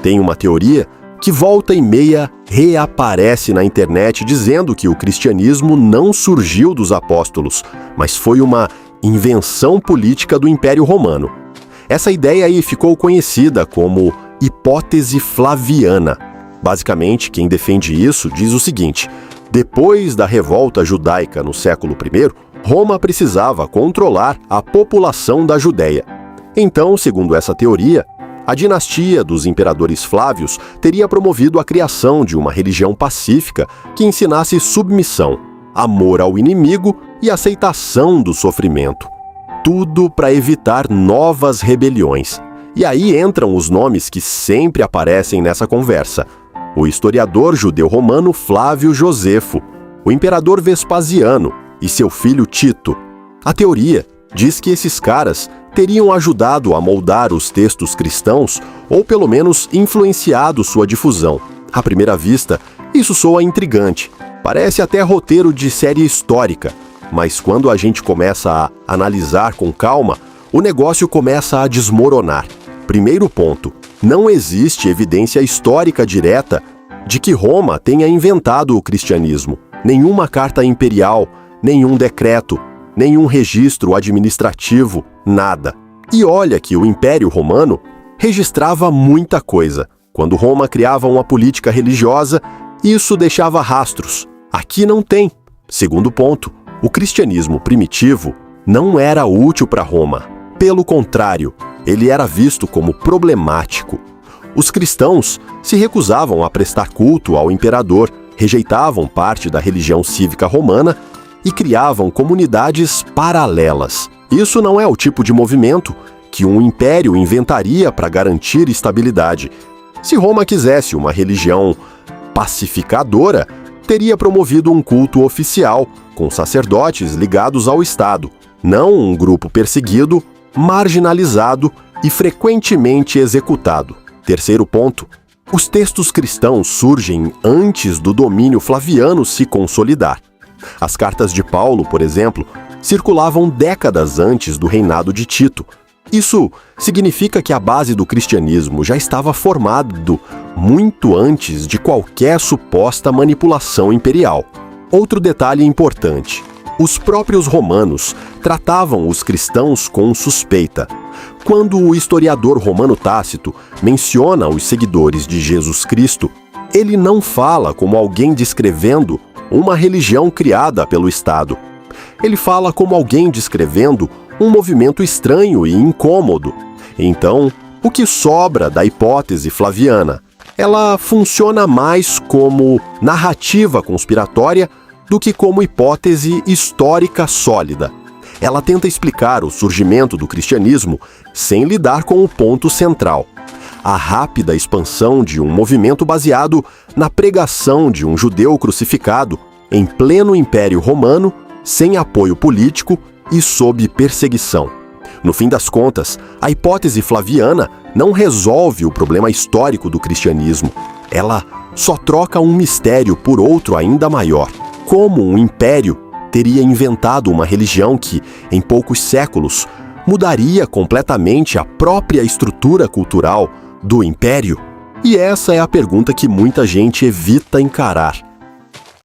Tem uma teoria que volta e meia reaparece na internet dizendo que o cristianismo não surgiu dos apóstolos, mas foi uma invenção política do Império Romano. Essa ideia aí ficou conhecida como hipótese flaviana. Basicamente, quem defende isso diz o seguinte: depois da revolta judaica no século I, Roma precisava controlar a população da Judéia. Então, segundo essa teoria, a dinastia dos imperadores Flávios teria promovido a criação de uma religião pacífica que ensinasse submissão, amor ao inimigo e aceitação do sofrimento. Tudo para evitar novas rebeliões. E aí entram os nomes que sempre aparecem nessa conversa: o historiador judeu-romano Flávio Josefo, o imperador Vespasiano e seu filho Tito. A teoria diz que esses caras teriam ajudado a moldar os textos cristãos ou pelo menos influenciado sua difusão. À primeira vista, isso soa intrigante. Parece até roteiro de série histórica, mas quando a gente começa a analisar com calma, o negócio começa a desmoronar. Primeiro ponto: não existe evidência histórica direta de que Roma tenha inventado o cristianismo. Nenhuma carta imperial, nenhum decreto, nenhum registro administrativo, nada. E olha que o Império Romano registrava muita coisa. Quando Roma criava uma política religiosa, isso deixava rastros. Aqui não tem. Segundo ponto: o cristianismo primitivo não era útil para Roma. Pelo contrário, ele era visto como problemático. Os cristãos se recusavam a prestar culto ao imperador, rejeitavam parte da religião cívica romana e criavam comunidades paralelas. Isso não é o tipo de movimento que um império inventaria para garantir estabilidade. Se Roma quisesse uma religião pacificadora, teria promovido um culto oficial, com sacerdotes ligados ao Estado, não um grupo perseguido, marginalizado e frequentemente executado. Terceiro ponto: os textos cristãos surgem antes do domínio flaviano se consolidar. As cartas de Paulo, por exemplo, circulavam décadas antes do reinado de Tito. Isso significa que a base do cristianismo já estava formado muito antes de qualquer suposta manipulação imperial. Outro detalhe importante: os próprios romanos tratavam os cristãos com suspeita. Quando o historiador romano Tácito menciona os seguidores de Jesus Cristo, ele não fala como alguém descrevendo uma religião criada pelo Estado. Ele fala como alguém descrevendo um movimento estranho e incômodo. Então, o que sobra da hipótese flaviana? Ela funciona mais como narrativa conspiratória do que como hipótese histórica sólida. Ela tenta explicar o surgimento do cristianismo sem lidar com o ponto central: a rápida expansão de um movimento baseado na pregação de um judeu crucificado em pleno Império Romano, sem apoio político e sob perseguição. No fim das contas, a hipótese flaviana não resolve o problema histórico do cristianismo. Ela só troca um mistério por outro ainda maior: como um império teria inventado uma religião que, em poucos séculos, mudaria completamente a própria estrutura cultural do império? E essa é a pergunta que muita gente evita encarar.